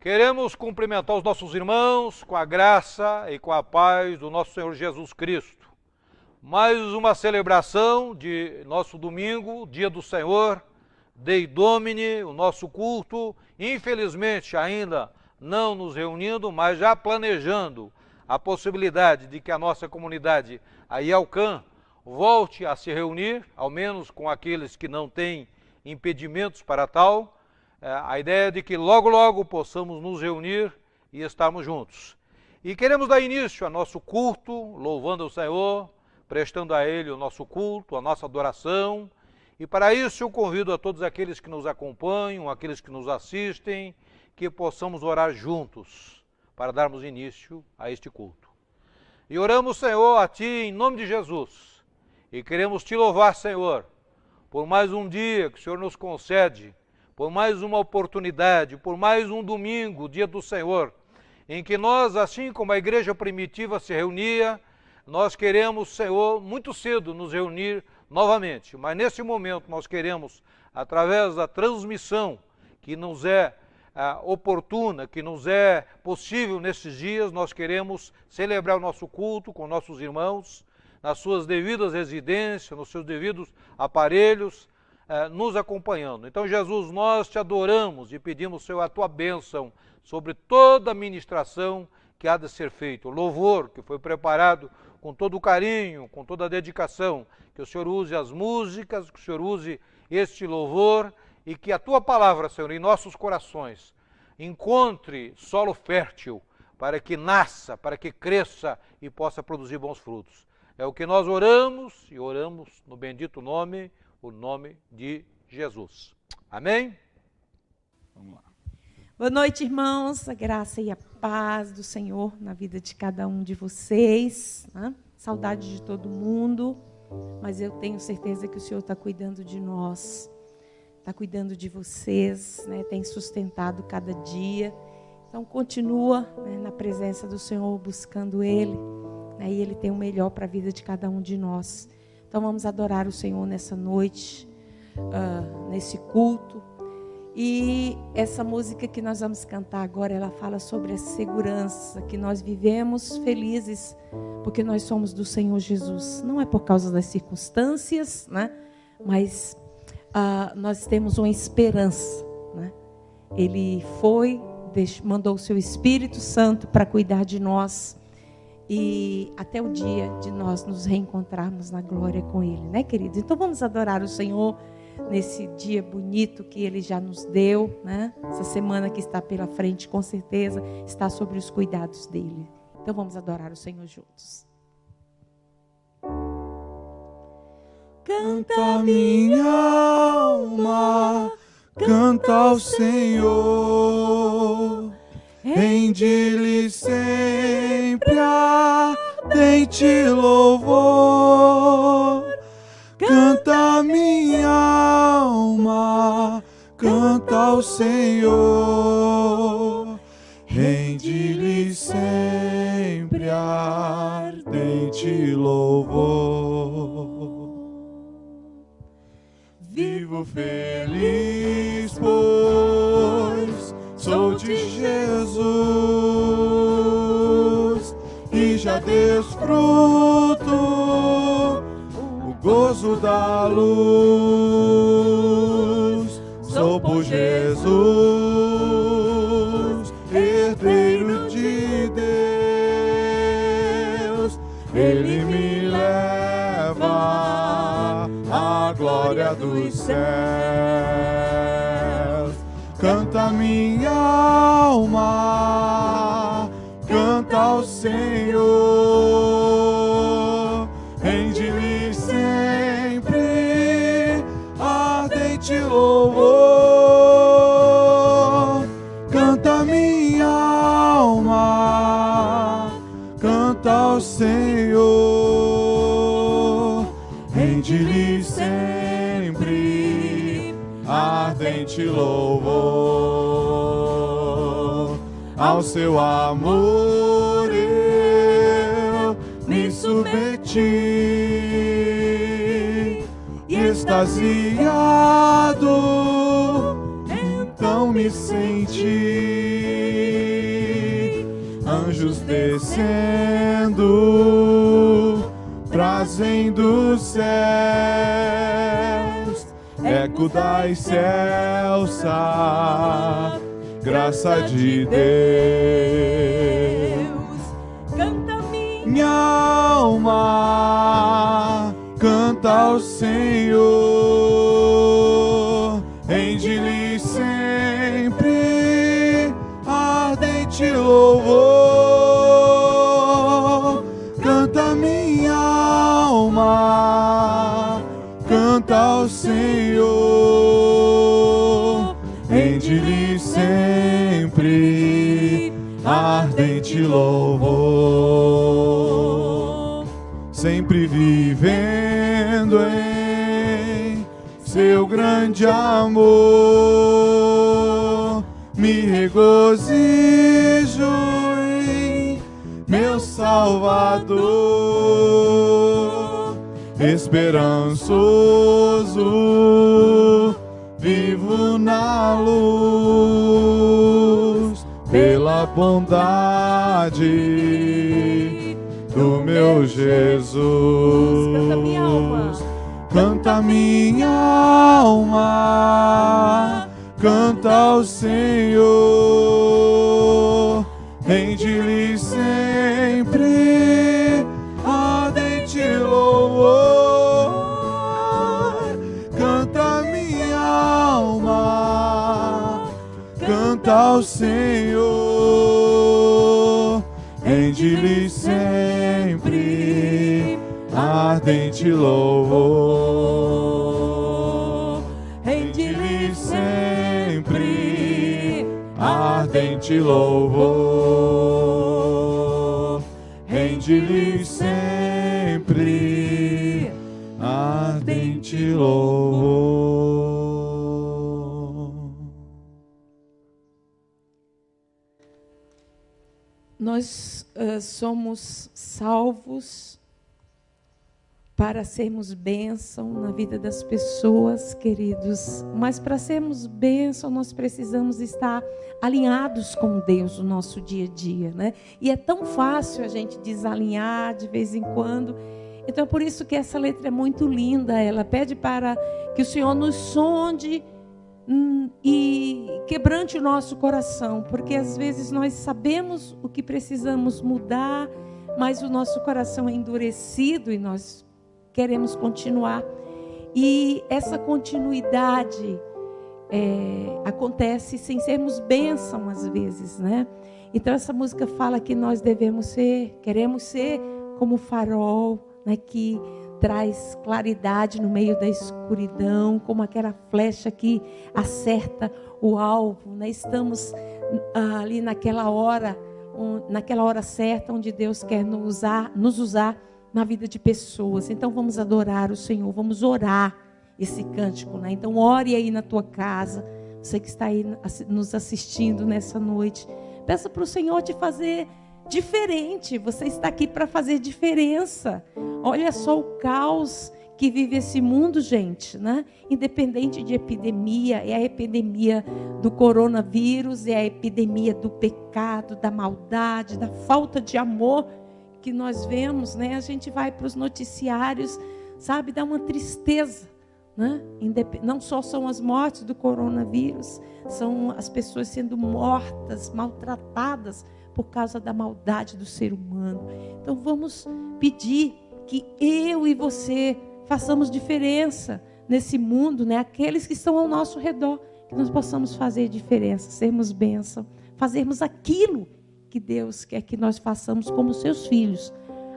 Queremos cumprimentar os nossos irmãos com a graça e com a paz do nosso Senhor Jesus Cristo. Mais uma celebração de nosso domingo, Dia do Senhor, Dei Domini, o nosso culto. Infelizmente ainda não nos reunindo, mas já planejando a possibilidade de que a nossa comunidade, a IELCAM, volte a se reunir, ao menos com aqueles que não têm impedimentos para tal. A ideia é de que logo possamos nos reunir e estarmos juntos. E queremos dar início ao nosso culto, louvando o Senhor, prestando a Ele o nosso culto, a nossa adoração. E para isso eu convido a todos aqueles que nos acompanham, aqueles que nos assistem, que possamos orar juntos para darmos início a este culto. E oramos, Senhor, a Ti em nome de Jesus. E queremos Te louvar, Senhor, por mais um dia que o Senhor nos concede, por mais uma oportunidade, por mais um domingo, Dia do Senhor, em que nós, assim como a igreja primitiva se reunia, nós queremos, Senhor, muito cedo nos reunir novamente. Mas nesse momento nós queremos, através da transmissão que nos é oportuna, que nos é possível nesses dias, nós queremos celebrar o nosso culto com nossos irmãos, nas suas devidas residências, nos seus devidos aparelhos, nos acompanhando. Então, Jesus, nós te adoramos e pedimos, Senhor, a tua bênção sobre toda a ministração que há de ser feita. O louvor que foi preparado com todo o carinho, com toda a dedicação, que o Senhor use as músicas, que o Senhor use este louvor e que a tua palavra, Senhor, em nossos corações encontre solo fértil para que nasça, para que cresça e possa produzir bons frutos. É o que nós oramos e oramos no bendito nome, o nome de Jesus. Amém? Vamos lá. Boa noite, irmãos. A graça e a paz do Senhor na vida de cada um de vocês. Né? Saudade de todo mundo, mas eu tenho certeza que o Senhor está cuidando de nós, está cuidando de vocês, né? Tem sustentado cada dia. Então, continua, né, na presença do Senhor, buscando Ele, né? E Ele tem o melhor para a vida de cada um de nós. Então vamos adorar o Senhor nessa noite, nesse culto. E essa música que nós vamos cantar agora, ela fala sobre a segurança, que nós vivemos felizes porque nós somos do Senhor Jesus. Não é por causa das circunstâncias, né? Mas nós temos uma esperança, né? Ele mandou o seu Espírito Santo para cuidar de nós. E até o dia de nós nos reencontrarmos na glória com Ele, né, queridos? Então vamos adorar o Senhor nesse dia bonito que Ele já nos deu, né? Essa semana que está pela frente, com certeza, está sobre os cuidados dEle. Então vamos adorar o Senhor juntos. Canta minha alma, canta ao Senhor. Rende-lhe sempre ardente louvor. Canta minha alma, canta ao Senhor. Rende-lhe sempre ardente louvor. Vivo feliz, pois sou de Jesus e já desfruto o gozo da luz. Sou por Jesus, herdeiro de Deus. Ele me leva à glória dos céus. Canta minha alma, canta ao Senhor. Rende-lhe sempre ardente louvor. Canta minha alma, canta ao Senhor. Rende-lhe sempre ardente louvor. Ao seu amor eu me submeti e extasiado então me senti. anjos descendo, trazem dos céus eco da excelsa graça de Deus. Canta Minha alma canta ao Senhor, rende-lhe sempre ardente louvor. Canta minha alma, canta ao Senhor, rende-lhe sempre ardente louvor. Sempre vivendo em seu grande amor, me regozijo em meu Salvador. Esperançoso, vivo na luz, pela bondade do meu Jesus. Canta minha alma, canta minha alma, canta ao Senhor, rende-lhe sempre ardente louvor. Canta minha alma, canta ao Senhor, rende-lhe sempre ardente louvor. Rende-lhe sempre ardente louvor. Rende-lhe sempre ardente louvor. nós somos salvos para sermos bênção na vida das pessoas, queridos. Mas para sermos bênção, nós precisamos estar alinhados com Deus no nosso dia a dia, né? E é tão fácil a gente desalinhar de vez em quando. Então é por isso que essa letra é muito linda. Ela pede para que o Senhor nos sonde e quebrante o nosso coração, porque às vezes nós sabemos o que precisamos mudar, mas o nosso coração é endurecido e nós queremos continuar. E essa continuidade acontece sem sermos bênção às vezes, né? Então essa música fala que nós queremos ser como o farol, né, que traz claridade no meio da escuridão, como aquela flecha que acerta o alvo, né? Estamos ali naquela hora certa onde Deus quer nos usar na vida de pessoas. Então vamos adorar o Senhor, vamos orar esse cântico, né? Então ore aí na tua casa, você que está aí nos assistindo nessa noite, peça para o Senhor te fazer diferente. Você está aqui para fazer diferença. Olha só o caos que vive esse mundo, gente, né? Independente de epidemia, é a epidemia do coronavírus, é a epidemia do pecado, da maldade, da falta de amor que nós vemos, né? A gente vai para os noticiários, sabe, dá uma tristeza, né? Não só são as mortes do coronavírus, são as pessoas sendo mortas, maltratadas por causa da maldade do ser humano. Então vamos pedir que eu e você façamos diferença nesse mundo, né? Aqueles que estão ao nosso redor, que nós possamos fazer diferença, sermos bênção, fazermos aquilo que Deus quer que nós façamos como seus filhos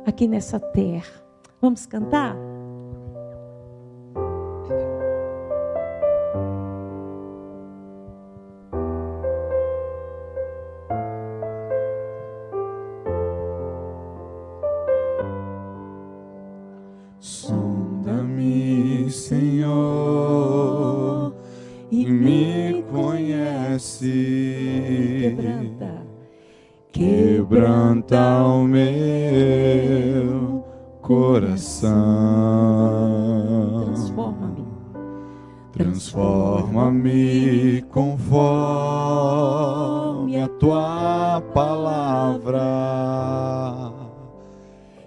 aqui nessa terra. Vamos cantar? Sonda-me, Senhor, e me conhece. Quebranta o meu coração. Transforma-me conforme a tua palavra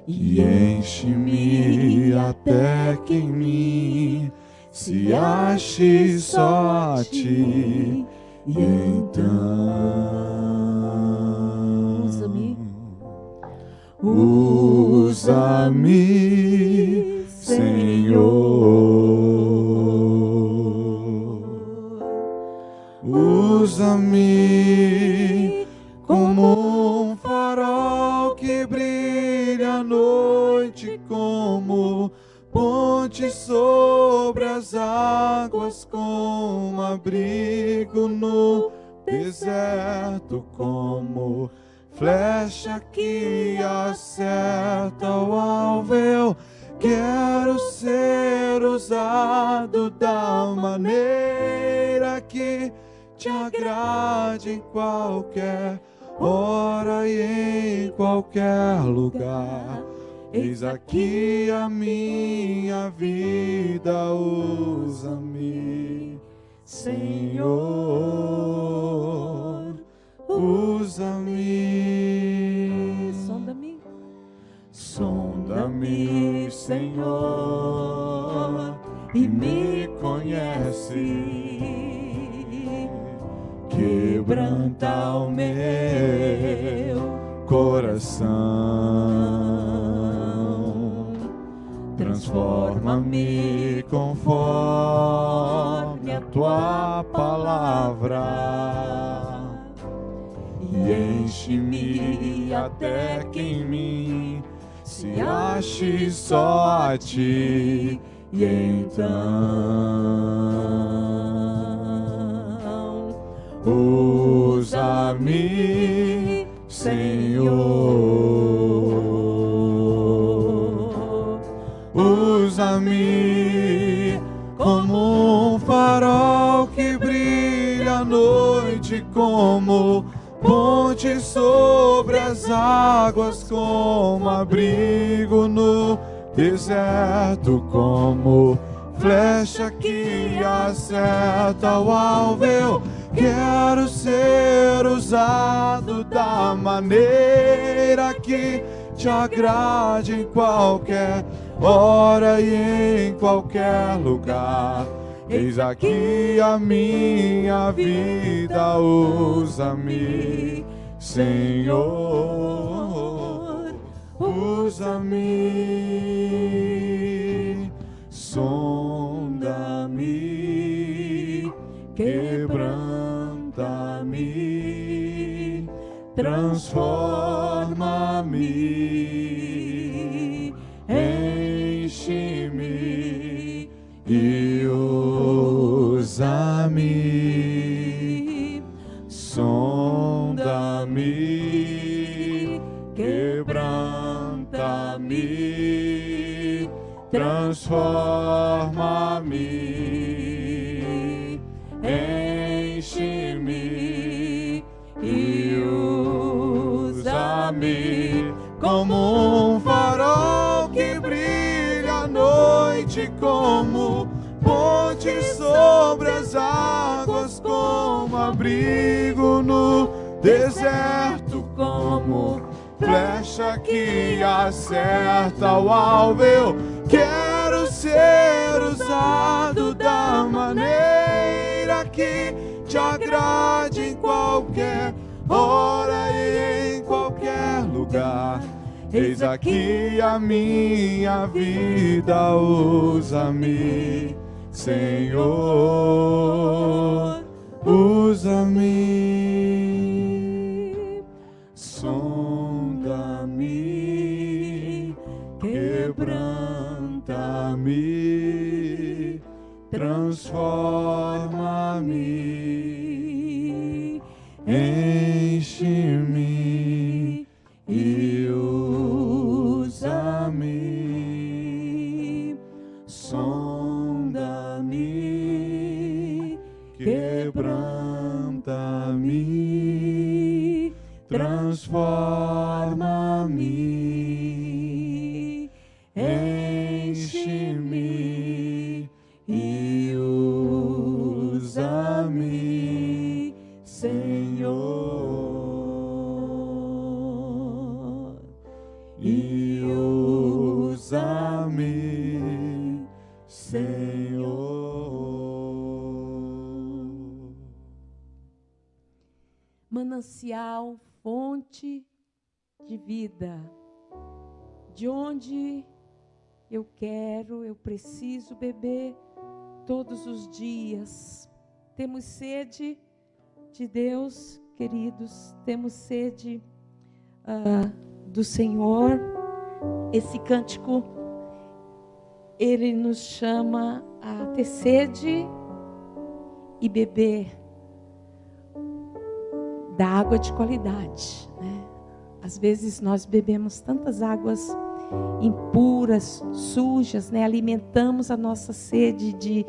e enche-me até que em mim se ache só a ti. E então usa-me, Senhor, usa-me como um farol que brilha à noite, como ponte sobre as águas, como abrigo no deserto, como flecha que acerta o alvo. Eu quero ser usado da maneira que te agrade, em qualquer hora e em qualquer lugar. Eis aqui a minha vida, usa-me, Senhor, usa-me. Sonda-me, Sonda-me, Senhor, e me conhece. Quebranta o meu coração, transforma-me conforme a tua palavra e enche-me até que em mim se ache só a ti. E então usa-me, Senhor, usa-me como um farol que brilha à noite, como ponte sobre as águas, como abrigo no deserto, como flecha que acerta o alvo. Eu quero ser usado da maneira que te agrade, em qualquer hora e em qualquer lugar. Eis aqui a minha vida, usa-me, Senhor, usa-me, sonda-me, quebranta-me, transforma-me, enche-me e usa-me, sonda-me, quebranta-me, transforma-me, enche-me e usa-me como um farol que brilha à noite, como ponte sobre as águas, como abrigo no deserto, como flecha que acerta o alvo. Eu quero ser usado da maneira que te agrade, em qualquer hora e em qualquer lugar. Eis aqui a minha vida, usa-me, Senhor, usa-me, sonda-me, quebranta-me, transforma-me, enche-me e usa-me, sonda-me, quebranta-me, transforma-me, enche-me e usa-me, Senhor. usa-me, Senhor. Manancial, fonte de vida, de onde eu preciso beber todos os dias. Temos sede de Deus, queridos, temos sede do Senhor. Esse cântico, ele nos chama a ter sede e beber da água de qualidade, né? Às vezes nós bebemos tantas águas impuras, sujas, né? Alimentamos a nossa sede de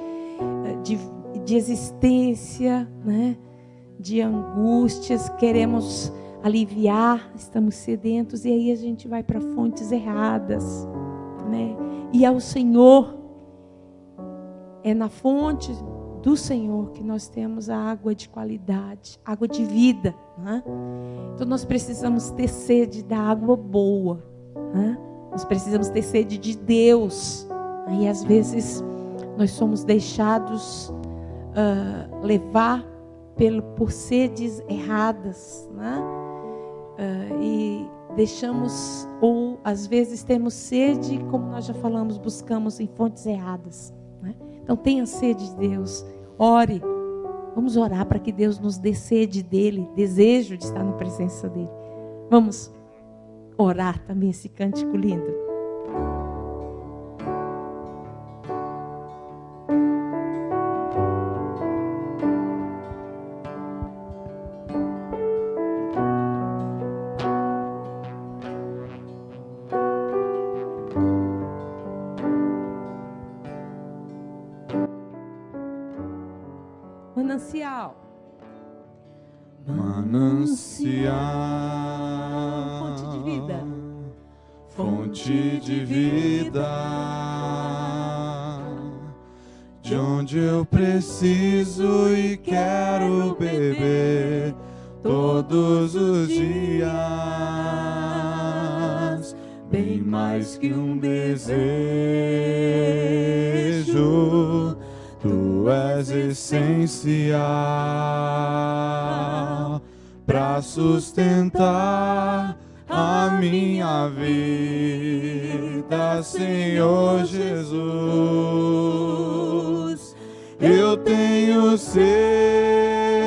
existência, né? De angústias, queremos aliviar, estamos sedentos, e aí a gente vai para fontes erradas, né? E ao Senhor, é na fonte do Senhor que nós temos a água de qualidade, água de vida, né? Então nós precisamos ter sede da água boa, né? Nós precisamos ter sede de Deus. Aí às vezes nós somos deixados levar por sedes erradas, né? E deixamos, ou às vezes temos sede, como nós já falamos, buscamos em fontes erradas, né? Então tenha sede de Deus, ore, vamos orar para que Deus nos dê sede dEle, desejo de estar na presença dEle. Vamos orar também esse cântico lindo. Manancial. Manancial, fonte de vida, fonte de vida, de onde eu preciso e quero beber todos os dias, bem mais que um desejo. Tu és essencial para sustentar a minha vida, Senhor Jesus. Eu tenho sede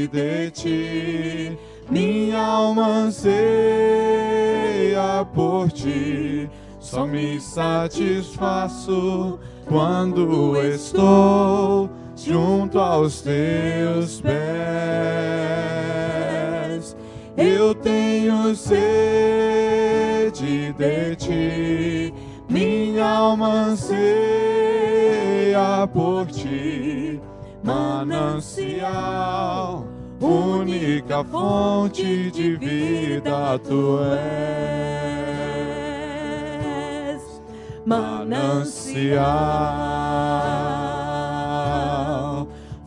de Ti, minha alma anseia por Ti. Só me satisfaço quando estou junto aos Teus pés. Eu tenho sede de Ti, minha alma anseia por Ti. Manancial, única fonte de vida Tu és. Manancial,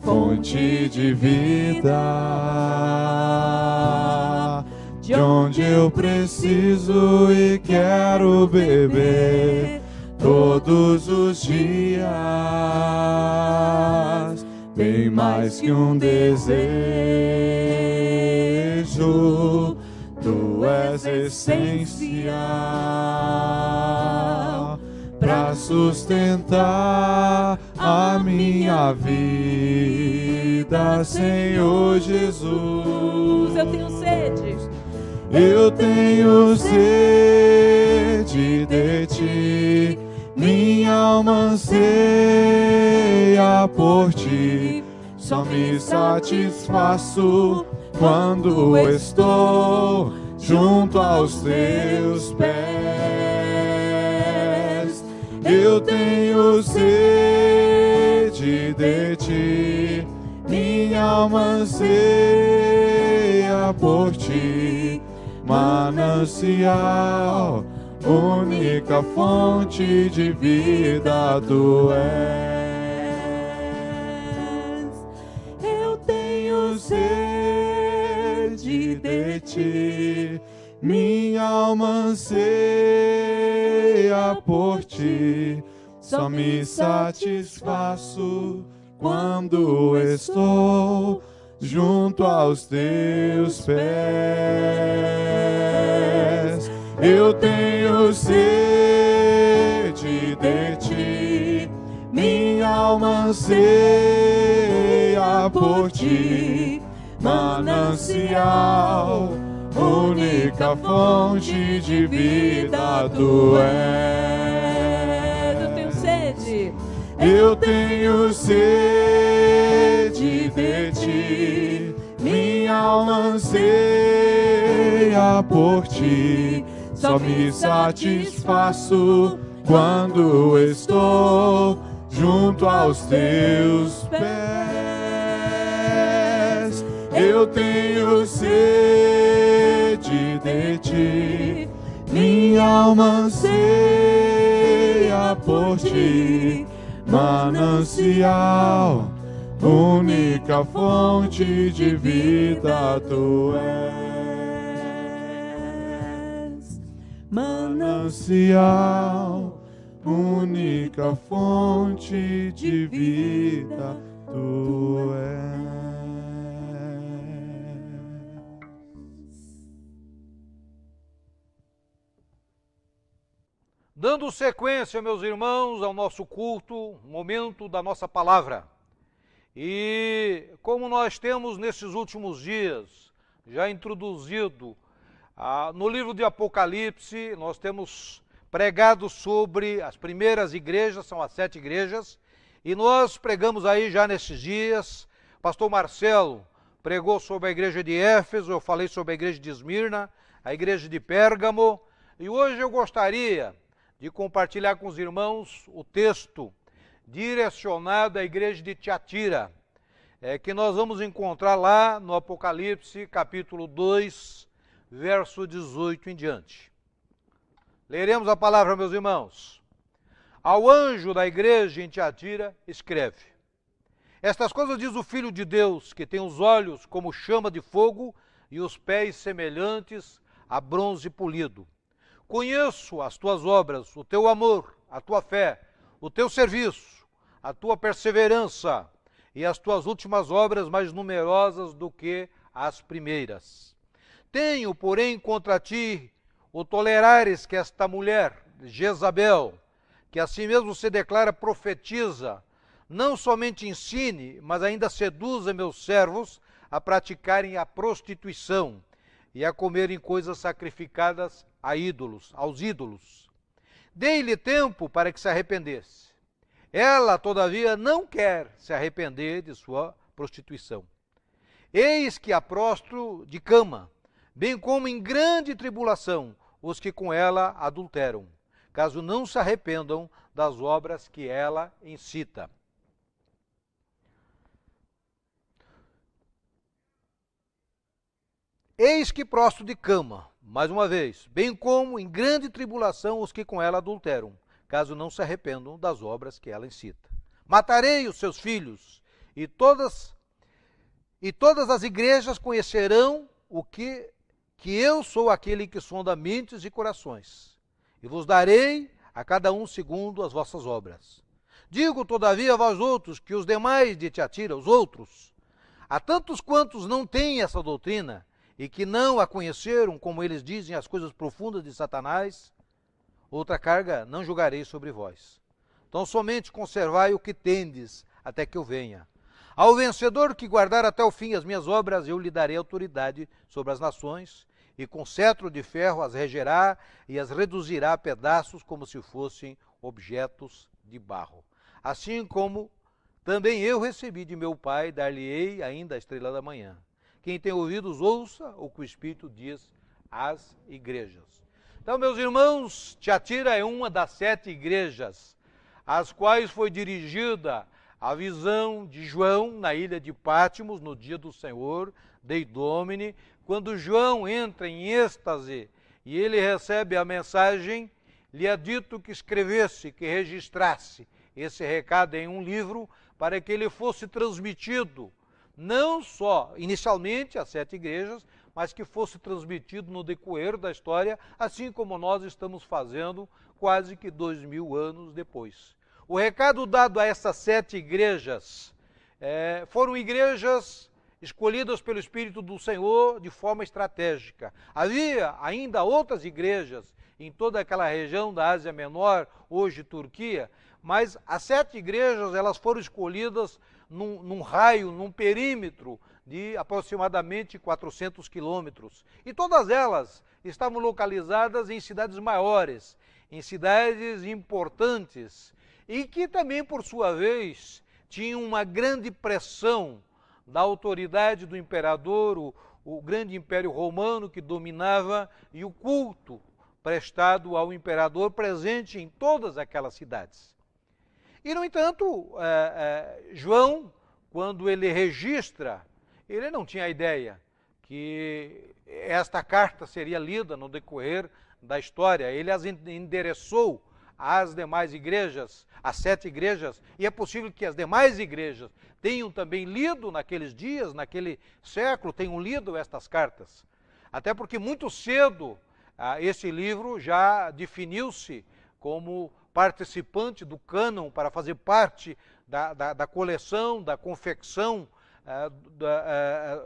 fonte de vida, de onde eu preciso e quero beber todos os dias, bem mais que um desejo. Tu és essencial para sustentar a minha vida, Senhor Jesus. Eu tenho sede. Eu tenho sede de Ti, minha alma anseia por Ti. Só me satisfaço quando estou junto aos Teus pés. Eu tenho sede de Ti, minha alma anseia por Ti. Manancial, única fonte de vida Tu és. Eu tenho sede de Ti, minha alma anseia anseia por ti. Só me satisfaço quando estou junto aos teus pés. Eu tenho sede de ti, minha alma anseia por ti. Manancial, única fonte de vida tu és. Eu tenho sede. Eu tenho sede de ti, minha alma anseia por ti. Só me satisfaço quando estou junto aos teus pés. Eu tenho sede de ti, minha alma anseia por ti. Manancial, única fonte de vida tu és. Manancial, única fonte de vida tu és. Dando sequência, meus irmãos, ao nosso culto, momento da nossa palavra. E como nós temos nesses últimos dias já introduzido no livro de Apocalipse, nós temos pregado sobre as primeiras igrejas, são as 7 igrejas, e nós pregamos aí já nesses dias. Pastor Marcelo pregou sobre a igreja de Éfeso, eu falei sobre a igreja de Esmirna, a igreja de Pérgamo, e hoje eu gostaria de compartilhar com os irmãos o texto direcionado à igreja de Tiatira, que nós vamos encontrar lá no Apocalipse, capítulo 2, verso 18 em diante. Leremos a palavra, meus irmãos. Ao anjo da igreja em Tiatira, escreve: Estas coisas diz o Filho de Deus, que tem os olhos como chama de fogo e os pés semelhantes a bronze polido. Conheço as tuas obras, o teu amor, a tua fé, o teu serviço, a tua perseverança e as tuas últimas obras mais numerosas do que as primeiras. Tenho, porém, contra ti o tolerares que esta mulher, Jezabel, que assim mesmo se declara profetiza, não somente ensine, mas ainda seduza meus servos a praticarem a prostituição e a comerem coisas sacrificadas a ídolos, aos ídolos. Dei-lhe tempo para que se arrependesse. Ela, todavia, não quer se arrepender de sua prostituição. Eis que a prostro de cama, bem como em grande tribulação, os que com ela adulteram, caso não se arrependam das obras que ela incita. Eis que prostro de cama, mais uma vez, bem como em grande tribulação os que com ela adulteram, caso não se arrependam das obras que ela incita. Matarei os seus filhos, e todas as igrejas conhecerão que eu sou aquele que sonda mentes e corações, e vos darei a cada um segundo as vossas obras. Digo, todavia, a vós outros, que os demais de Tiatira, os outros, a tantos quantos não têm essa doutrina, e que não a conheceram, como eles dizem, as coisas profundas de Satanás, outra carga não julgarei sobre vós. Então somente conservai o que tendes, até que eu venha. Ao vencedor que guardar até o fim as minhas obras, eu lhe darei autoridade sobre as nações, e com cetro de ferro as regerá e as reduzirá a pedaços como se fossem objetos de barro. Assim como também eu recebi de meu Pai, dar-lhe-ei ainda a estrela da manhã. Quem tem ouvidos, ouça o que o Espírito diz às igrejas. Então, meus irmãos, Tiatira é uma das 7 igrejas, às quais foi dirigida a visão de João na ilha de Patmos, no dia do Senhor, Dei Domini, quando João entra em êxtase e ele recebe a mensagem, lhe é dito que escrevesse, que registrasse esse recado em um livro, para que ele fosse transmitido não só inicialmente às 7 igrejas, mas que fosse transmitido no decorrer da história, assim como nós estamos fazendo quase que 2000 anos depois. O recado dado a essas 7 igrejas foram igrejas escolhidas pelo Espírito do Senhor de forma estratégica. Havia ainda outras igrejas em toda aquela região da Ásia Menor, hoje Turquia, mas as 7 igrejas elas foram escolhidas num raio, num perímetro de aproximadamente 400 quilômetros. E todas elas estavam localizadas em cidades maiores, em cidades importantes, e que também, por sua vez, tinham uma grande pressão da autoridade do imperador, o grande império romano que dominava, e o culto prestado ao imperador presente em todas aquelas cidades. E, no entanto, João, quando ele registra, ele não tinha ideia que esta carta seria lida no decorrer da história. Ele as endereçou às demais igrejas, às 7 igrejas, e é possível que as demais igrejas tenham também lido naqueles dias, naquele século, tenham lido estas cartas. Até porque muito cedo esse livro já definiu-se como participante do cânon para fazer parte da coleção, da confecção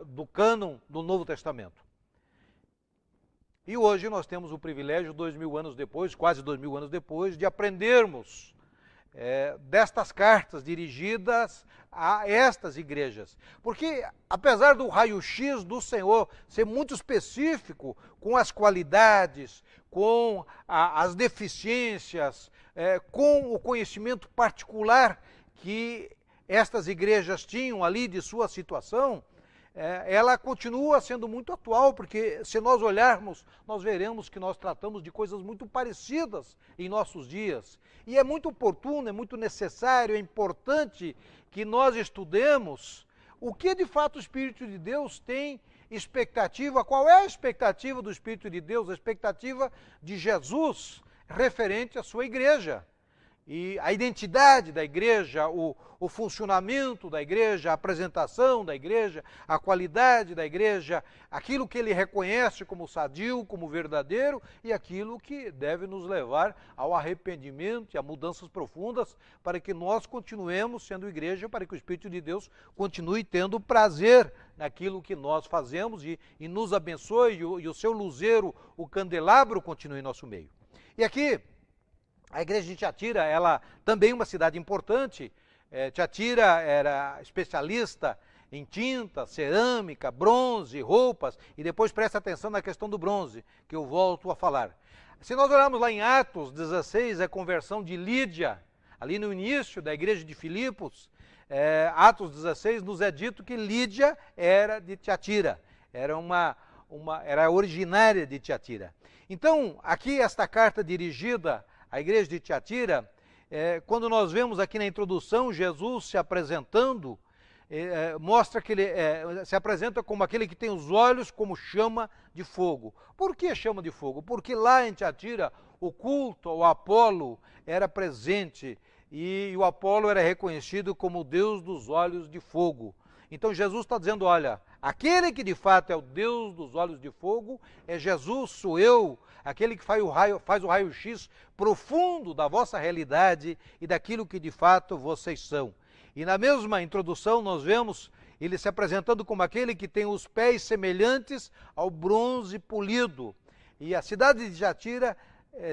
do cânon do Novo Testamento. E hoje nós temos o privilégio, 2000 anos depois, quase 2000 anos depois, de aprendermos destas cartas dirigidas a estas igrejas. Porque, apesar do raio-x do Senhor ser muito específico com as qualidades, com as deficiências, com o conhecimento particular que estas igrejas tinham ali de sua situação, ela continua sendo muito atual, porque se nós olharmos, nós veremos que nós tratamos de coisas muito parecidas em nossos dias. E é muito oportuno, é muito necessário, é importante que nós estudemos o que de fato o Espírito de Deus tem expectativa, qual é a expectativa do Espírito de Deus, a expectativa de Jesus referente à sua igreja. E a identidade da igreja, o funcionamento da igreja, a apresentação da igreja, a qualidade da igreja, aquilo que ele reconhece como sadio, como verdadeiro, e aquilo que deve nos levar ao arrependimento e a mudanças profundas para que nós continuemos sendo igreja, para que o Espírito de Deus continue tendo prazer naquilo que nós fazemos e nos abençoe e o seu luzeiro, o candelabro, continue em nosso meio. E aqui, a igreja de Tiatira, ela também é uma cidade importante. Tiatira era especialista em tinta, cerâmica, bronze, roupas, e depois presta atenção na questão do bronze, que eu volto a falar. Se nós olharmos lá em Atos 16, a conversão de Lídia, ali no início da igreja de Filipos, Atos 16 nos é dito que Lídia era de Tiatira, era originária de Tiatira. Então, aqui esta carta dirigida à igreja de Tiatira, quando nós vemos aqui na introdução Jesus se apresentando, mostra que ele se apresenta como aquele que tem os olhos como chama de fogo. Por que chama de fogo? Porque lá em Tiatira o culto ao Apolo era presente e o Apolo era reconhecido como o Deus dos olhos de fogo. Então Jesus está dizendo, olha, aquele que de fato é o Deus dos olhos de fogo é Jesus, sou eu, aquele que faz o raio-x profundo da vossa realidade e daquilo que de fato vocês são. E na mesma introdução nós vemos ele se apresentando como aquele que tem os pés semelhantes ao bronze polido. E a cidade de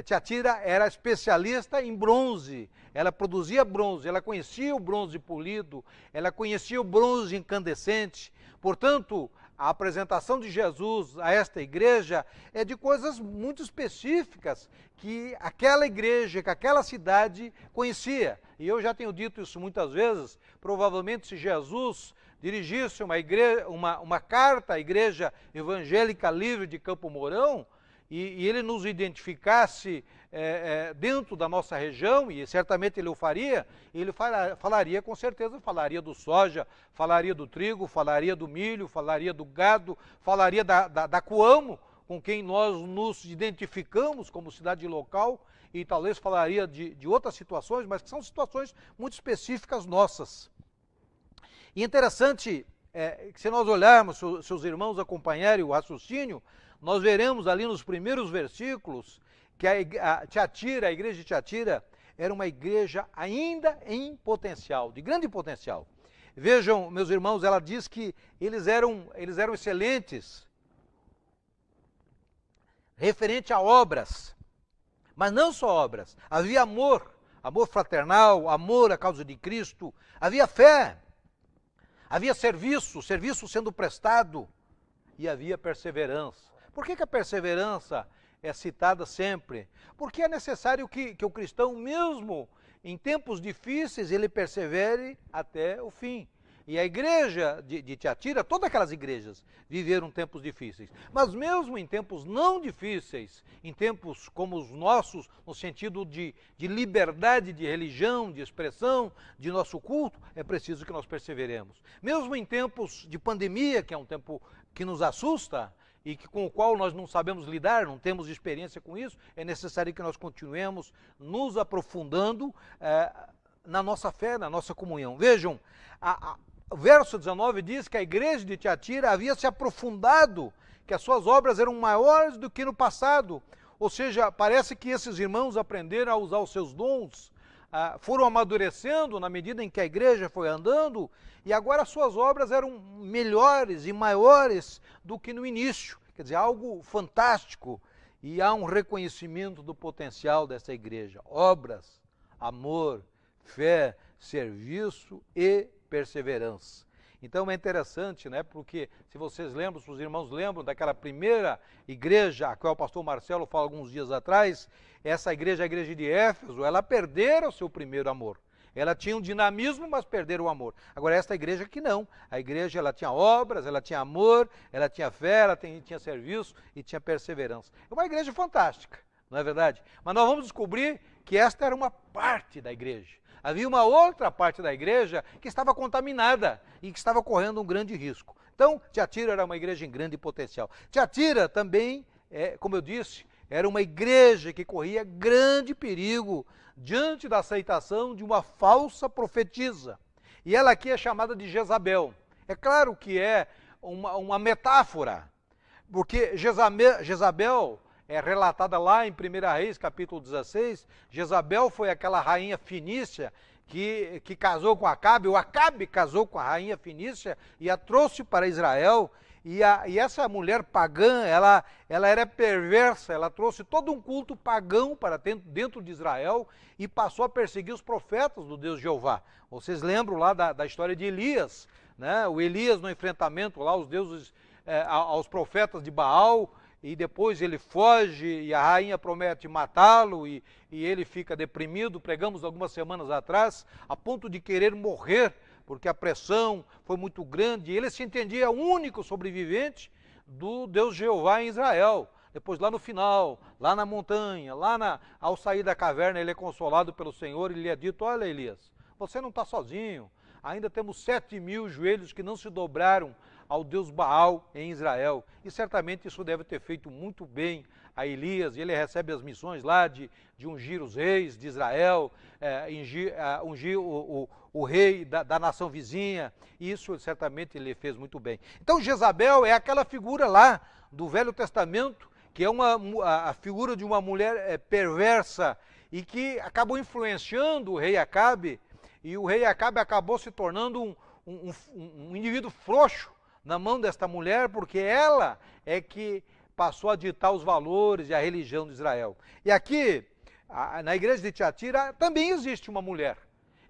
Tiatira era especialista em bronze, ela produzia bronze, ela conhecia o bronze polido, ela conhecia o bronze incandescente. Portanto, a apresentação de Jesus a esta igreja é de coisas muito específicas que aquela igreja, que aquela cidade conhecia. E eu já tenho dito isso muitas vezes, provavelmente se Jesus dirigisse uma carta à igreja evangélica livre de Campo Mourão, e ele nos identificasse dentro da nossa região, e certamente ele o faria, ele falaria com certeza, falaria do soja, falaria do trigo, falaria do milho, falaria do gado, falaria da Coamo, com quem nós nos identificamos como cidade local, e talvez falaria de outras situações, mas que são situações muito específicas nossas. E interessante se nós olharmos, seus irmãos acompanharem o raciocínio, nós veremos ali nos primeiros versículos que a Tiatira, a igreja de Tiatira, era uma igreja ainda em potencial, de grande potencial. Vejam, meus irmãos, ela diz que eles eram excelentes referente a obras, mas não só obras. Havia amor fraternal, amor à causa de Cristo, havia fé, havia serviço sendo prestado e havia perseverança. Por que a perseverança é citada sempre? Porque é necessário que o cristão, mesmo em tempos difíceis, ele persevere até o fim. E a igreja de Tiatira, todas aquelas igrejas, viveram tempos difíceis. Mas mesmo em tempos não difíceis, em tempos como os nossos, no sentido de liberdade de religião, de expressão, de nosso culto, é preciso que nós perseveremos. Mesmo em tempos de pandemia, que é um tempo que nos assusta, e com o qual nós não sabemos lidar, não temos experiência com isso, é necessário que nós continuemos nos aprofundando na nossa fé, na nossa comunhão. Vejam, o verso 19 diz que a igreja de Tiatira havia se aprofundado, que as suas obras eram maiores do que no passado. Ou seja, parece que esses irmãos aprenderam a usar os seus dons, foram amadurecendo na medida em que a igreja foi andando, e agora as suas obras eram melhores e maiores do que no início. Quer dizer, algo fantástico, e há um reconhecimento do potencial dessa igreja. Obras, amor, fé, serviço e perseverança. Então é interessante, né? Porque se vocês lembram, se os irmãos lembram daquela primeira igreja, a qual o pastor Marcelo falou alguns dias atrás, essa igreja, a igreja de Éfeso, ela perdera o seu primeiro amor. Ela tinha um dinamismo, mas perderam o amor. Agora esta igreja aqui não. A igreja, ela tinha obras, ela tinha amor, ela tinha fé, ela tinha serviço e tinha perseverança. É uma igreja fantástica, não é verdade? Mas nós vamos descobrir que esta era uma parte da igreja. Havia uma outra parte da igreja que estava contaminada e que estava correndo um grande risco. Então, Tiatira era uma igreja em grande potencial. Tiatira também, como eu disse, era uma igreja que corria grande perigo diante da aceitação de uma falsa profetisa. E ela aqui é chamada de Jezabel. É claro que é uma metáfora, porque Jezabel é relatada lá em 1 Reis, capítulo 16, Jezabel foi aquela rainha fenícia que casou com Acabe, o Acabe casou com a rainha fenícia e a trouxe para Israel, e essa mulher pagã, ela era perversa, ela trouxe todo um culto pagão para dentro de Israel e passou a perseguir os profetas do Deus Jeová. Vocês lembram lá da história de Elias, né? O Elias no enfrentamento lá, os deuses, aos profetas de Baal, e depois ele foge e a rainha promete matá-lo e ele fica deprimido, pregamos algumas semanas atrás, a ponto de querer morrer, porque a pressão foi muito grande, e ele se entendia único sobrevivente do Deus Jeová em Israel. Depois lá no final, lá na montanha, ao sair da caverna, ele é consolado pelo Senhor e lhe é dito: olha, Elias, você não está sozinho, ainda temos 7.000 joelhos que não se dobraram ao Deus Baal em Israel. E certamente isso deve ter feito muito bem a Elias, e ele recebe as missões lá de ungir os reis de Israel, ungir o rei da nação vizinha, e isso certamente ele fez muito bem. Então Jezabel é aquela figura lá do Velho Testamento, que é a figura de uma mulher perversa, e que acabou influenciando o rei Acabe, e o rei Acabe acabou se tornando um indivíduo frouxo na mão desta mulher, porque ela é que passou a ditar os valores e a religião de Israel. E aqui, na igreja de Tiatira, também existe uma mulher.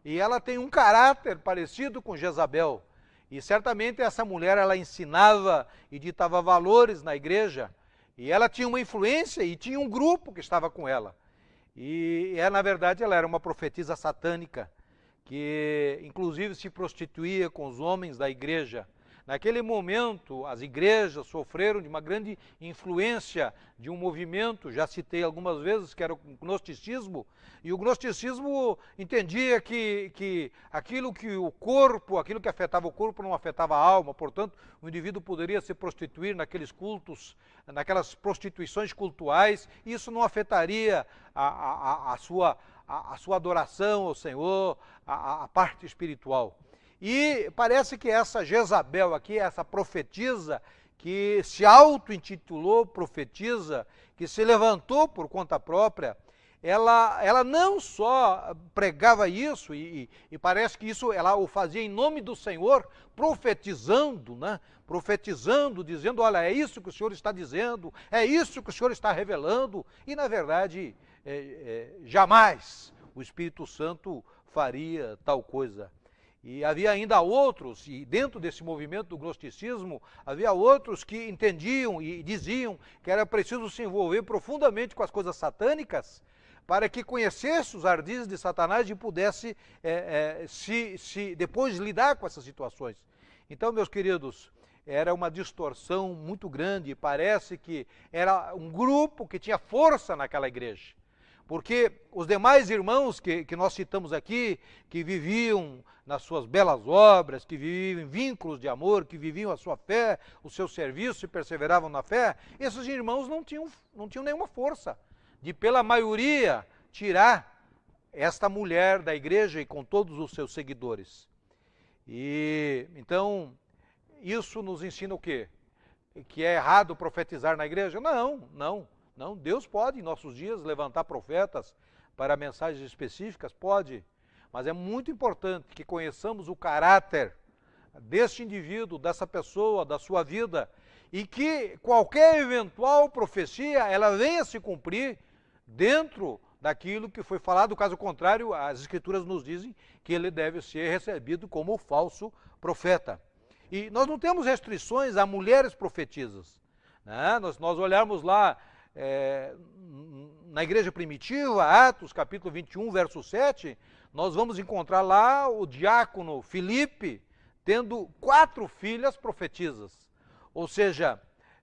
E ela tem um caráter parecido com Jezabel. E certamente essa mulher, ela ensinava e ditava valores na igreja. E ela tinha uma influência e tinha um grupo que estava com ela. E na verdade, ela era uma profetisa satânica, que inclusive se prostituía com os homens da igreja. Naquele momento, as igrejas sofreram de uma grande influência de um movimento, já citei algumas vezes, que era o gnosticismo, e o gnosticismo entendia que aquilo que o corpo, aquilo que afetava o corpo não afetava a alma, portanto, o indivíduo poderia se prostituir naqueles cultos, naquelas prostituições cultuais, e isso não afetaria a sua adoração ao Senhor, a parte espiritual. E parece que essa Jezabel aqui, essa profetisa, que se auto-intitulou profetisa, que se levantou por conta própria, ela não só pregava isso, e parece que isso ela o fazia em nome do Senhor, profetizando, né? Profetizando, dizendo, olha, é isso que o Senhor está dizendo, é isso que o Senhor está revelando, e na verdade, jamais o Espírito Santo faria tal coisa. E havia ainda outros, e dentro desse movimento do gnosticismo, havia outros que entendiam e diziam que era preciso se envolver profundamente com as coisas satânicas, para que conhecesse os ardis de Satanás e pudesse depois lidar com essas situações. Então, meus queridos, era uma distorção muito grande, parece que era um grupo que tinha força naquela igreja. Porque os demais irmãos que nós citamos aqui, que viviam nas suas belas obras, que viviam em vínculos de amor, que viviam a sua fé, o seu serviço e perseveravam na fé, esses irmãos não tinham nenhuma força de, pela maioria, tirar esta mulher da igreja e com todos os seus seguidores. E então, isso nos ensina o quê? Que é errado profetizar na igreja? Não, Deus pode, em nossos dias, levantar profetas para mensagens específicas, pode, mas é muito importante que conheçamos o caráter deste indivíduo, dessa pessoa, da sua vida, e que qualquer eventual profecia, ela venha se cumprir dentro daquilo que foi falado, caso contrário, as Escrituras nos dizem que ele deve ser recebido como falso profeta. E nós não temos restrições a mulheres profetisas, né? Nós olharmos lá, na igreja primitiva, Atos capítulo 21, verso 7, nós vamos encontrar lá o diácono Filipe tendo 4 filhas profetisas. Ou seja,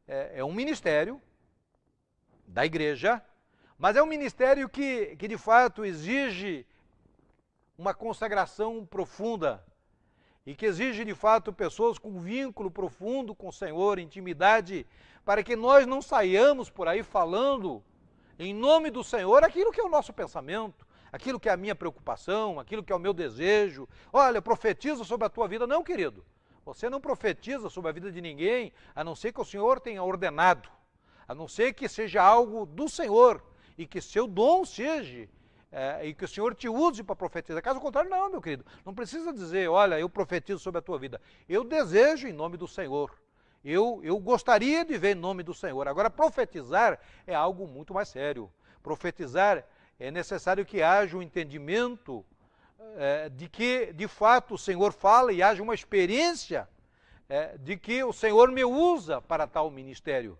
é um ministério da igreja, mas é um ministério que de fato exige uma consagração profunda e que exige de fato pessoas com vínculo profundo com o Senhor, intimidade, para que nós não saiamos por aí falando em nome do Senhor aquilo que é o nosso pensamento, aquilo que é a minha preocupação, aquilo que é o meu desejo. Olha, profetiza sobre a tua vida. Não, querido, você não profetiza sobre a vida de ninguém, a não ser que o Senhor tenha ordenado, a não ser que seja algo do Senhor e que seu dom seja, e que o Senhor te use para profetizar. Caso contrário, não, meu querido, não precisa dizer, olha, eu profetizo sobre a tua vida. Eu desejo em nome do Senhor. Eu gostaria de ver em nome do Senhor. Agora, profetizar é algo muito mais sério. Profetizar é necessário que haja um entendimento de que, de fato, o Senhor fala e haja uma experiência de que o Senhor me usa para tal ministério.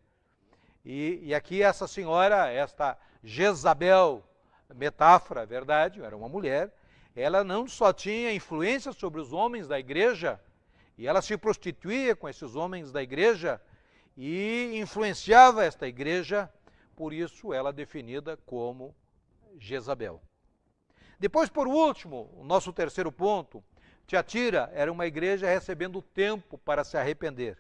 E aqui essa senhora, esta Jezabel, metáfora, verdade, era uma mulher, ela não só tinha influência sobre os homens da igreja, e ela se prostituía com esses homens da igreja e influenciava esta igreja, por isso ela é definida como Jezabel. Depois, por último, o nosso terceiro ponto, Tiatira era uma igreja recebendo tempo para se arrepender.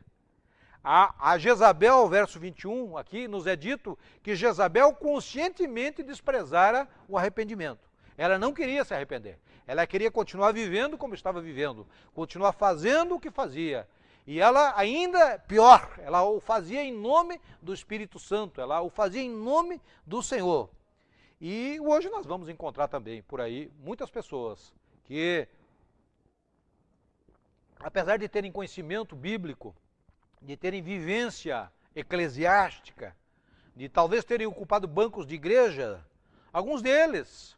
A Jezabel, verso 21, aqui nos é dito que Jezabel conscientemente desprezara o arrependimento. Ela não queria se arrepender. Ela queria continuar vivendo como estava vivendo, continuar fazendo o que fazia. E ela ainda, pior, ela o fazia em nome do Espírito Santo, ela o fazia em nome do Senhor. E hoje nós vamos encontrar também por aí muitas pessoas que, apesar de terem conhecimento bíblico, de terem vivência eclesiástica, de talvez terem ocupado bancos de igreja, alguns deles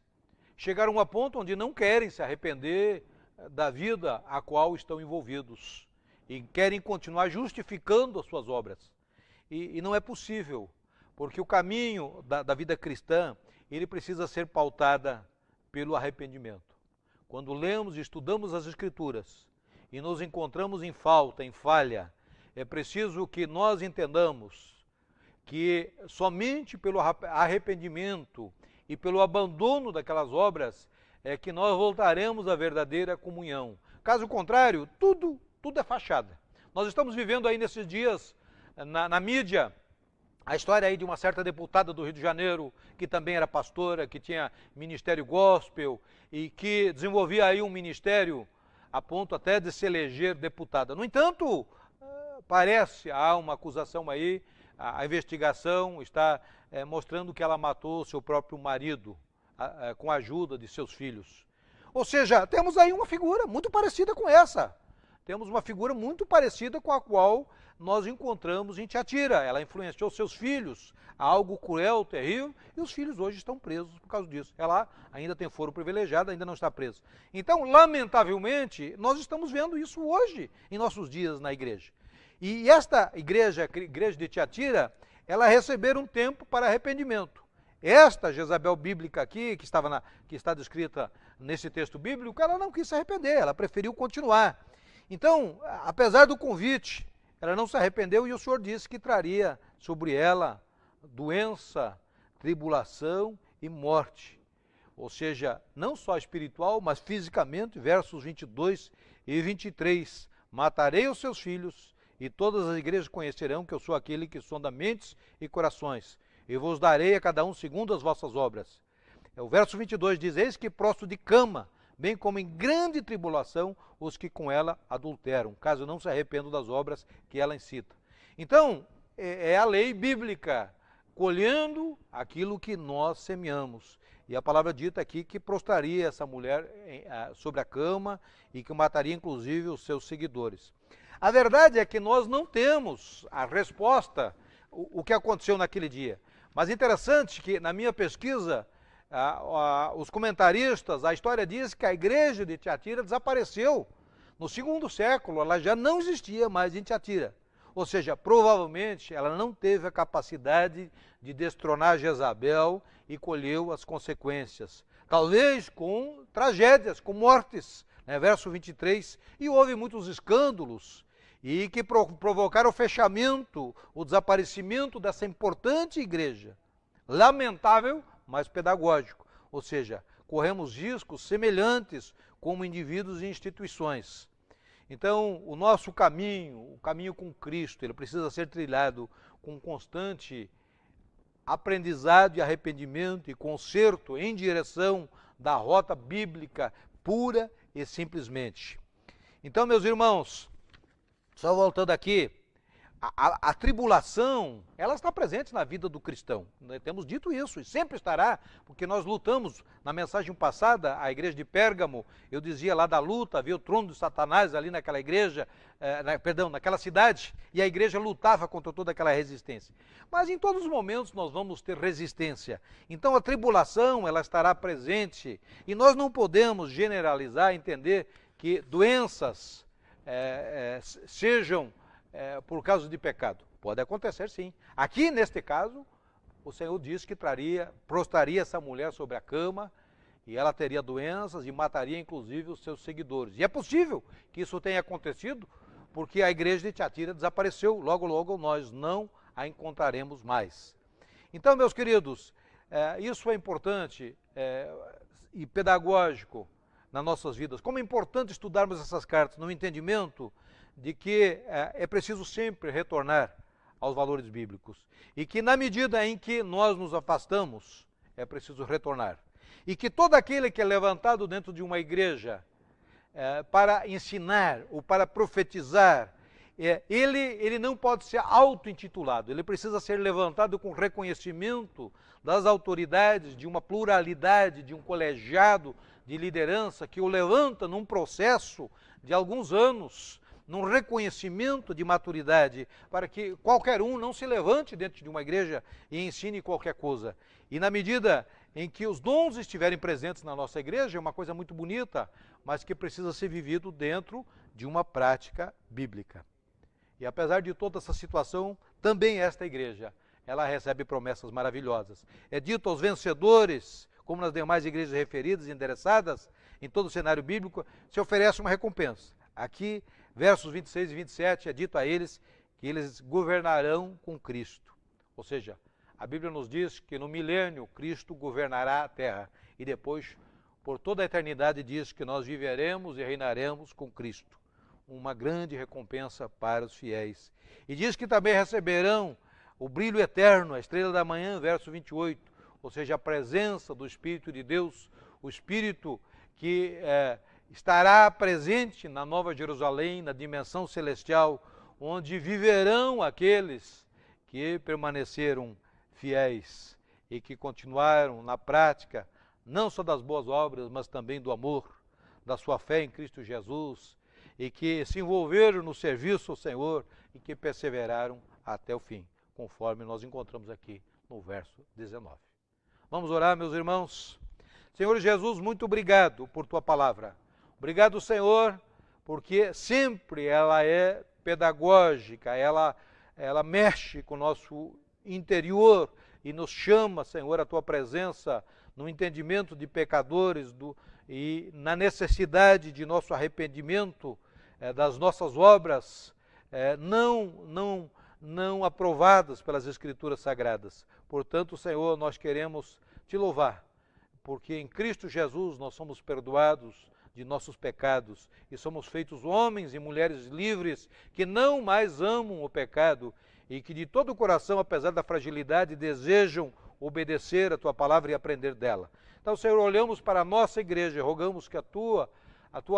chegaram a ponto onde não querem se arrepender da vida a qual estão envolvidos e querem continuar justificando as suas obras. E não é possível, porque o caminho da vida cristã, ele precisa ser pautada pelo arrependimento. Quando lemos e estudamos as Escrituras e nos encontramos em falta, em falha, é preciso que nós entendamos que somente pelo arrependimento e pelo abandono daquelas obras é que nós voltaremos à verdadeira comunhão. Caso contrário, tudo é fachada. Nós estamos vivendo aí nesses dias, na mídia, a história aí de uma certa deputada do Rio de Janeiro, que também era pastora, que tinha ministério gospel e que desenvolvia aí um ministério a ponto até de se eleger deputada. No entanto, parece, há uma acusação aí, a investigação está mostrando que ela matou seu próprio marido com a ajuda de seus filhos. Ou seja, temos aí uma figura muito parecida com essa. Temos uma figura muito parecida com a qual nós encontramos em Tiatira. Ela influenciou seus filhos a algo cruel, terrível, e os filhos hoje estão presos por causa disso. Ela ainda tem foro privilegiado, ainda não está presa. Então, lamentavelmente, nós estamos vendo isso hoje, em nossos dias na igreja. E esta igreja, a igreja de Tiatira, ela receberam um tempo para arrependimento. Esta Jezabel bíblica aqui, que está descrita nesse texto bíblico, ela não quis se arrepender, ela preferiu continuar. Então, apesar do convite, ela não se arrependeu e o Senhor disse que traria sobre ela doença, tribulação e morte. Ou seja, não só espiritual, mas fisicamente, versos 22 e 23. Matarei os seus filhos e todas as igrejas conhecerão que eu sou aquele que sonda mentes e corações, e vos darei a cada um segundo as vossas obras. O verso 22 diz, eis que prostro de cama, bem como em grande tribulação, os que com ela adulteram, caso não se arrependam das obras que ela incita. Então, é a lei bíblica, colhendo aquilo que nós semeamos. E a palavra dita aqui que prostraria essa mulher sobre a cama e que mataria inclusive os seus seguidores. A verdade é que nós não temos a resposta, o que aconteceu naquele dia. Mas interessante que na minha pesquisa, os comentaristas, a história diz que a igreja de Tiatira desapareceu. No II século, ela já não existia mais em Tiatira. Ou seja, provavelmente ela não teve a capacidade de destronar Jezabel e colheu as consequências. Talvez com tragédias, com mortes, né? Verso 23, e houve muitos escândalos e que provocaram o fechamento, o desaparecimento dessa importante igreja. Lamentável, mas pedagógico. Ou seja, corremos riscos semelhantes como indivíduos e instituições. Então, o nosso caminho, o caminho com Cristo, ele precisa ser trilhado com constante aprendizado e arrependimento e conserto em direção da rota bíblica pura e simplesmente. Então, meus irmãos, só voltando aqui, a tribulação, ela está presente na vida do cristão. Nós temos dito isso e sempre estará, porque nós lutamos. Na mensagem passada, a igreja de Pérgamo, eu dizia lá da luta, havia o trono de Satanás ali naquela igreja, naquela cidade, e a igreja lutava contra toda aquela resistência. Mas em todos os momentos nós vamos ter resistência. Então a tribulação, ela estará presente, e nós não podemos generalizar, entender que doenças sejam por causa de pecado. Pode acontecer sim. Aqui, neste caso, o Senhor disse que prostraria essa mulher sobre a cama, e ela teria doenças e mataria inclusive os seus seguidores. E é possível que isso tenha acontecido, porque a igreja de Tiatira desapareceu. Logo, logo nós não a encontraremos mais. Então, meus queridos, isso é importante e pedagógico nas nossas vidas. Como é importante estudarmos essas cartas no entendimento de que é preciso sempre retornar aos valores bíblicos. E que na medida em que nós nos afastamos, é preciso retornar. E que todo aquele que é levantado dentro de uma igreja para ensinar ou para profetizar, ele não pode ser auto-intitulado, ele precisa ser levantado com reconhecimento das autoridades, de uma pluralidade, de um colegiado de liderança que o levanta num processo de alguns anos, num reconhecimento de maturidade, para que qualquer um não se levante dentro de uma igreja e ensine qualquer coisa. E na medida em que os dons estiverem presentes na nossa igreja, é uma coisa muito bonita, mas que precisa ser vivido dentro de uma prática bíblica. E apesar de toda essa situação, também esta igreja, ela recebe promessas maravilhosas. É dito aos vencedores, como nas demais igrejas referidas e endereçadas, em todo o cenário bíblico, se oferece uma recompensa. Aqui, versos 26 e 27, é dito a eles que eles governarão com Cristo. Ou seja, a Bíblia nos diz que no milênio Cristo governará a terra. E depois, por toda a eternidade, diz que nós viveremos e reinaremos com Cristo. Uma grande recompensa para os fiéis. E diz que também receberão o brilho eterno, a estrela da manhã, verso 28. Ou seja, a presença do Espírito de Deus, o Espírito que estará presente na Nova Jerusalém, na dimensão celestial, onde viverão aqueles que permaneceram fiéis e que continuaram na prática, não só das boas obras, mas também do amor, da sua fé em Cristo Jesus, e que se envolveram no serviço ao Senhor e que perseveraram até o fim, conforme nós encontramos aqui no verso 19. Vamos orar, meus irmãos. Senhor Jesus, muito obrigado por tua palavra. Obrigado, Senhor, porque sempre ela é pedagógica, ela mexe com o nosso interior e nos chama, Senhor, à tua presença no entendimento de pecadores e na necessidade de nosso arrependimento das nossas obras não aprovadas pelas Escrituras Sagradas. Portanto, Senhor, nós queremos te louvar, porque em Cristo Jesus nós somos perdoados de nossos pecados e somos feitos homens e mulheres livres que não mais amam o pecado e que de todo o coração, apesar da fragilidade, desejam obedecer a tua palavra e aprender dela. Então, Senhor, olhamos para a nossa igreja e rogamos que a tua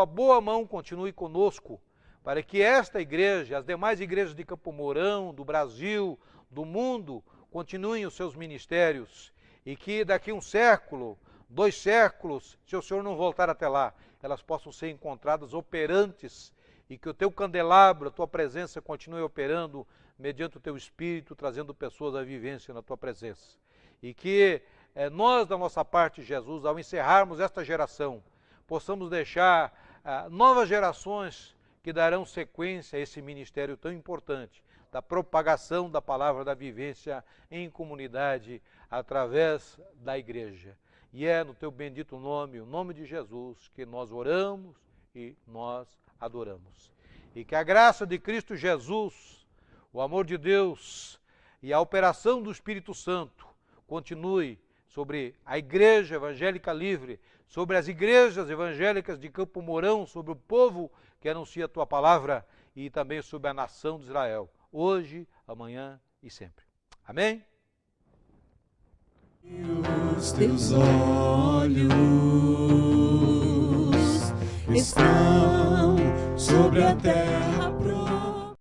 boa mão continue conosco, para que esta igreja, as demais igrejas de Campo Mourão, do Brasil, do mundo, continuem os seus ministérios e que daqui um século, 2 séculos, se o Senhor não voltar até lá, elas possam ser encontradas operantes e que o teu candelabro, a tua presença continue operando mediante o teu Espírito, trazendo pessoas à vivência na tua presença. E que nós, da nossa parte, Jesus, ao encerrarmos esta geração, possamos deixar novas gerações que darão sequência a esse ministério tão importante, da propagação da palavra da vivência em comunidade, através da igreja. E é no teu bendito nome, o nome de Jesus, que nós oramos e nós adoramos. E que a graça de Cristo Jesus, o amor de Deus e a operação do Espírito Santo continue sobre a Igreja Evangélica Livre, sobre as igrejas evangélicas de Campo Mourão, sobre o povo que anuncia a tua palavra e também sobre a nação de Israel, hoje, amanhã e sempre. Amém? Os teus olhos estão sobre a terra